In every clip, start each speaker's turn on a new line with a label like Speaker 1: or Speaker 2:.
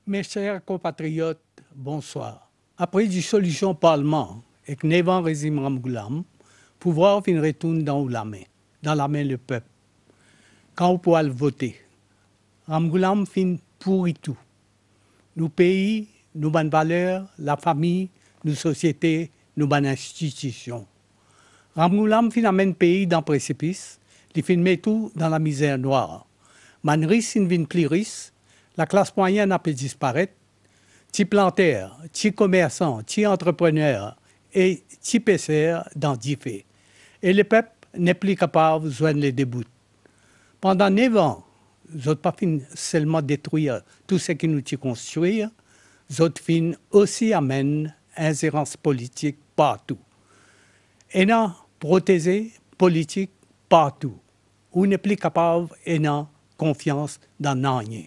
Speaker 1: Mes chers compatriotes, bonsoir. Après dissolution Parlement et que Nevan régime Ramgoulam, pouvoir fin retourne dans la main le peuple. Quand on pourra le voter, Ramgoulam fin pourrit tout. Nos pays, nos bonnes valeurs, la famille, nos sociétés, nos bonnes institutions. Ramgoulam fin amène pays dans le précipice, il fin met tout dans la misère noire. Manris fin vin pliris, la classe moyenne a pu disparaître, ti plantaires, ti commerçants, ti entrepreneurs et ti pêcheurs dans diffé. Et le peuple n'est plus capable de joindre les débouts. Pendant 9 ans, nous n'avons pas fini seulement détruire tout ce qui nous a construit, nous avons fini aussi amène ingérence politique partout. Et non, protéger politique partout. On n'est plus capable et non confiance dans rien.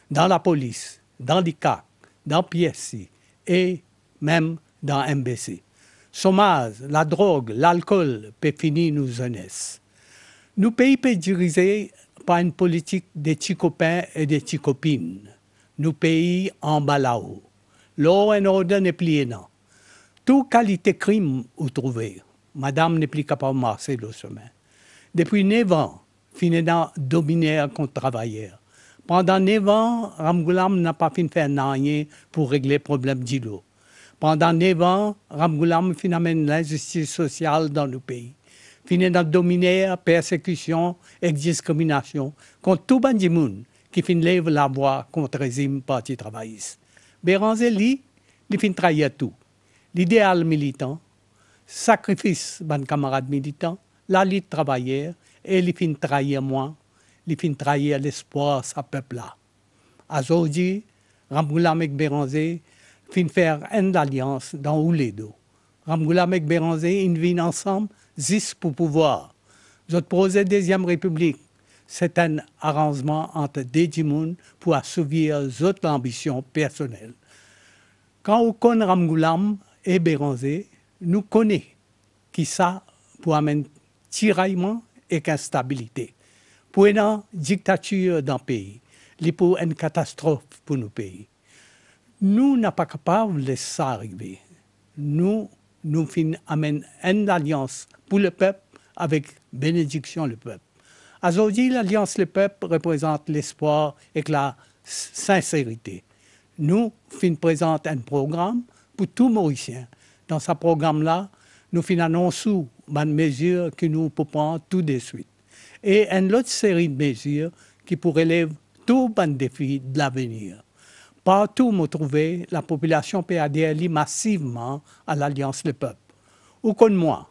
Speaker 1: Dans la police, dans l'ICAC, dans PSC et même dans MBC. Chômage, la drogue, l'alcool peut finir nos jeunesse. Nos pays peuvent diriger par une politique des petits copains et des petites copines. Nos pays en bas là-haut. L'eau et l'ordre n'est plus énorme. Toute qualité crime vous trouvez. Madame n'est plus capable de marcher le chemin. Depuis 9 ans, finalement dominé contre travailleurs. Pendant 9 ans, Ramgoulam n'a pas fini de faire rien pour régler le problème d'îlot. Pendant 9 ans, Ramgoulam amène l'injustice sociale dans le pays. Finalement dominer la persécution et discrimination contre tout le monde qui lève la voix contre le régime parti travailliste. Béranger, lui, il finit trahir tout. L'idéal militant, sacrifice de camarades militants, la lutte travailleur, et il finit trahir moi. Il finit trahir l'espoir de ce peuple-là. Aujourd'hui, Ramgoulam et Béranger finissent faire une alliance dans Ouledo. Ramgoulam et Béranger, ils vivent ensemble juste pour pouvoir. Notre projet de deuxième République, c'est un arrangement entre deux gens pour assouvir notre ambition personnelle. Quand on connaît Ramgoulam et Béranger, nous connaissons qui ça pour amener tiraillement et instabilité. Pour une dictature dans le pays, pour une catastrophe pour nos pays. Nous ne sommes pas capables de laisser ça arriver. Nous amenons une alliance pour le peuple avec bénédiction le peuple. Aujourd'hui, l'alliance le peuple représente l'espoir et la sincérité. Nous présentons un programme pour tout Mauricien. Dans ce programme-là, nous annonçons une mesure que nous pouvons prendre tout de suite. Et une autre série de mesures qui pourraient relever tous les défis de l'avenir. Partout où nous trouvons, la population peut adhérer massivement à l'Alliance Le Peuple. Où connaît moi?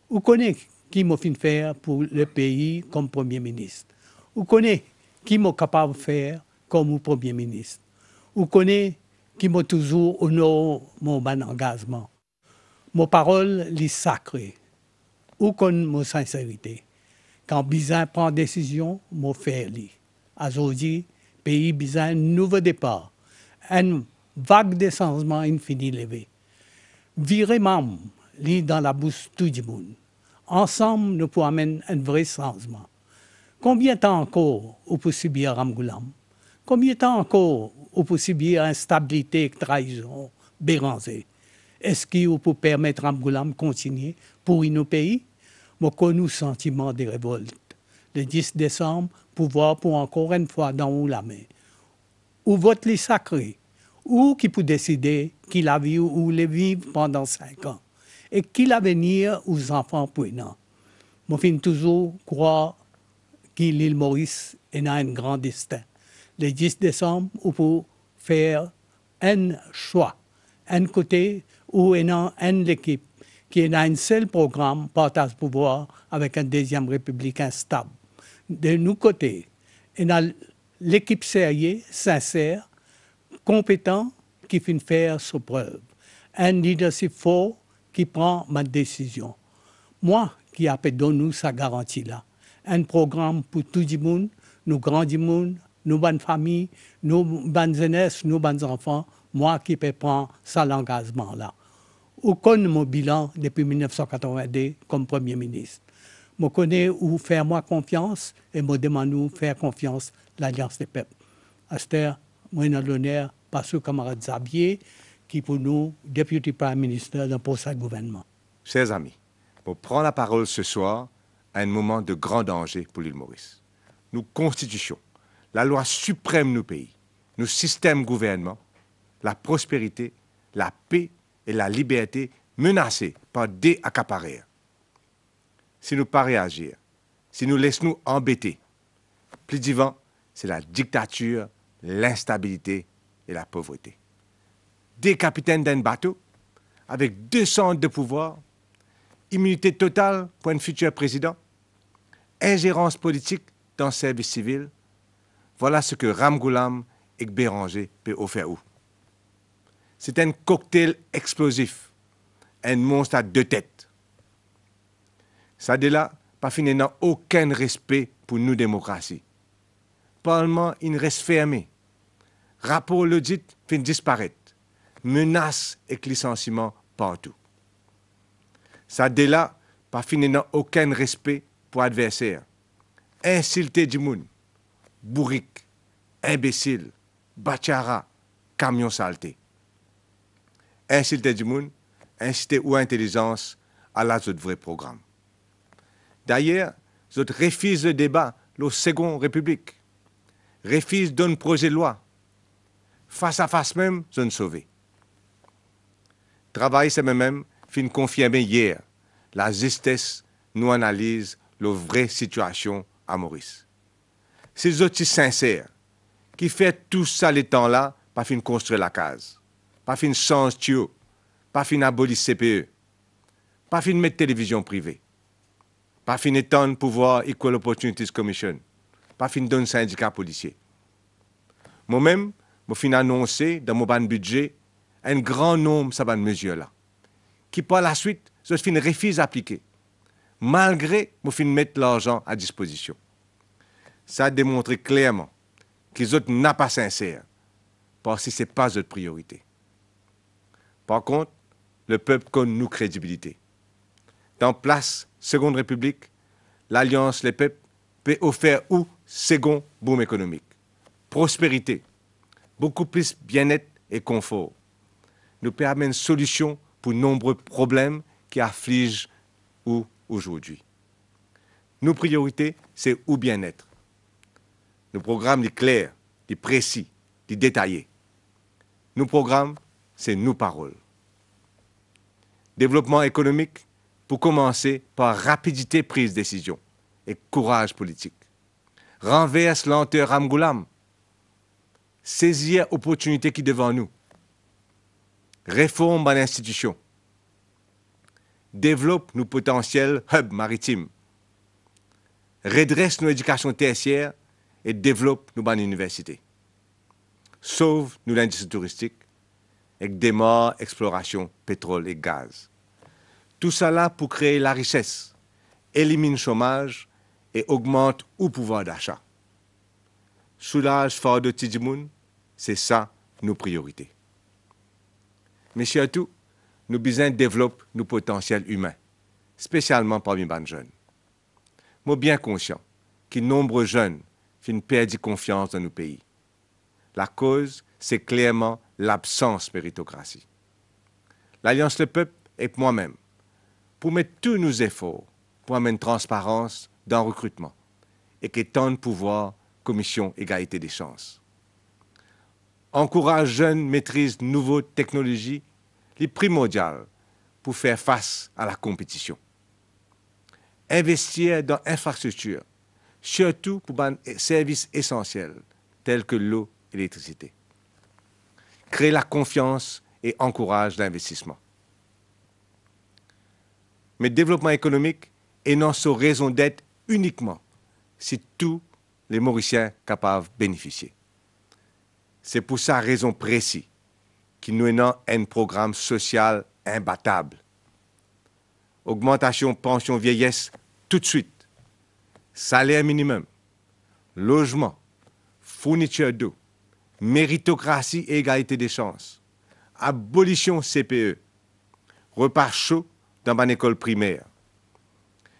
Speaker 1: Où connaît qui m'a fait faire pour le pays comme Premier ministre? Où connaît qui m'a capable de faire comme Premier ministre? Où connaît qui m'a toujours honoré mon engagement? Mon parole est sacrée. Où connaît ma sincérité? Quand Bizin prend décision, je fais li. Aujourd'hui, le pays Bizin un nouveau départ, une vague de changements infini levé. Virer même li dans la bouche de tout le monde. Ensemble, nous pouvons amener un vrai changement. Combien de temps encore on peut subir Ramgoulam? Combien de temps encore on peut subir instabilité et trahison Béranger? Est-ce qu'on peut permettre Ramgoulam de continuer pour nos pays? Je connais le sentiment de révolte. Le 10 décembre, pouvoir pour encore une fois dans la main. Ou vote les sacré, ou qui peut décider qu'il a vu ou les vivre pendant 5 ans. Et qu'il a venir aux enfants poignants. Je finis toujours croire que l'île Maurice a un grand destin. Le 10 décembre, on peut faire un choix. Un côté où il y a une équipe qui a un seul programme, partage pouvoir avec une deuxième république stable. De nos côtés, il y a l'équipe sérieuse, sincère, compétent, qui fait faire ses preuves. Un leadership fort qui prend ma décision. Moi, qui a donné sa garantie-là. Un programme pour tout le monde, nos grands du monde, nos bonnes familles, nos bonnes jeunesse, nos bons enfants, moi qui peux prendre cet engagement-là. Où connaît mon bilan depuis 1982 comme Premier ministre. Je connais où faire moi confiance et me demande où faire confiance l'Alliance des peuples. À cette heure, moi, j'ai l'honneur par ce camarade Xavier, qui pour nous, Deputy Prime Minister dans pour sa gouvernement.
Speaker 2: Chers amis, pour prendre la parole ce soir à un moment de grand danger pour l'île Maurice. Nos constitutions, la loi suprême de nos pays, nos systèmes gouvernement, la prospérité, la paix et la liberté menacés par des accapareurs. Si nous pas réagir, si nous laissons nous embêter, plus divin, c'est la dictature, l'instabilité et la pauvreté. Des capitaines d'un bateau, avec 200 ans de pouvoir, immunité totale pour un futur président, ingérence politique dans le service civil, voilà ce que Ramgoolam et Béranger peuvent offrir. C'est un cocktail explosif, un monstre à deux têtes. Ça de là, pas fini n'a aucun respect pour nous démocratie. Parlement, il reste fermé. Rapport l'audit fin disparaître. Menaces et licenciements partout. Ça de là, pas fini n'a aucun respect pour adversaire. Insulter du monde, bourrique, imbécile, bachara, camion saleté. Insulter du monde, inciter ou intelligence à la vrai programme. D'ailleurs, je refuse le débat, la Seconde République. Refuse d'un projet de loi. Face à face même, je ne sauvé. Travail, c'est même, fin confirmé hier. La justice nous analyse la vraie situation à Maurice. Ces outils sincères, qui fait tout ça les temps-là, pas fin construire la case, pas fin changer tuyau, pas fin abolir CPE, pas fin mettre télévision privée, pas fin étendre pouvoir Equal Opportunities Commission, pas fin donner syndicat policier. Moi-même, je fin annoncé dans mon budget un grand nombre de ces mesures-là, qui par la suite, je fin refuse d'appliquer, malgré je fin mettre l'argent à disposition. Ça a démontré clairement qu'ils autres n'a pas sincère, parce que ce n'est pas notre priorité. Par contre, le peuple connaît nous crédibilité. Dans place Seconde République, l'Alliance Les Peuples peut offrir ou second boom économique, prospérité, beaucoup plus bien-être et confort. Nous permet une solution pour nombreux problèmes qui affligent ou aujourd'hui. Nos priorités, c'est ou bien-être. Nos programmes sont clairs, précis, détaillés. Nos programmes, c'est nos paroles. Développement économique, pour commencer par rapidité prise de décision et courage politique. Renverse lenteur Ramgoolam. Saisir l'opportunité qui est devant nous. Réforme à l'institution. Développe nos potentiels hubs maritimes. Redresse nos éducations tertiaires et développe nos bonnes universités. Sauve nous l'industrie touristique et démarre exploration pétrole et gaz. Tout cela pour créer la richesse, élimine le chômage et augmente le pouvoir d'achat. Soulage fardeau de Tidimoun, c'est ça nos priorités. Mais surtout, nous besoin développer nos potentiels humains, spécialement parmi les jeunes. Je suis bien conscient que nombreux jeunes finissent perdre confiance dans nos pays. La cause, c'est clairement l'absence de méritocratie. L'Alliance Le Peuple et moi-même, pour mettre tous nos efforts pour amener transparence dans le recrutement et qu'étendre le pouvoir, commission égalité des chances. Encourage jeunes maîtrise de nouvelles technologies, les primordiales pour faire face à la compétition. Investir dans l'infrastructure, surtout pour des services essentiels tels que l'eau et l'électricité. Créer la confiance et encourage l'investissement. Mais le développement économique est non sa raison d'être uniquement si tous les Mauriciens capables de bénéficier. C'est pour sa raison précise qu'il nous avons un programme social imbattable. Augmentation pension vieillesse tout de suite. Salaire minimum, logement, fourniture d'eau, méritocratie et égalité des chances, abolition CPE, repas chaud dans mon école primaire,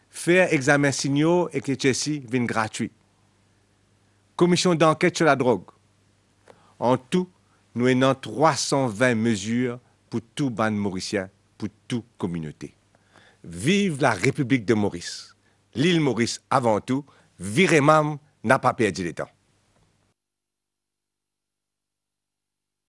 Speaker 2: faire examen signaux et que ceci vienne gratuit, commission d'enquête sur la drogue. En tout, nous avons 320 mesures pour tout ban mauricien, pour toute communauté. Vive la République de Maurice. L'île Maurice avant tout, virez-même, n'a pas perdu le temps.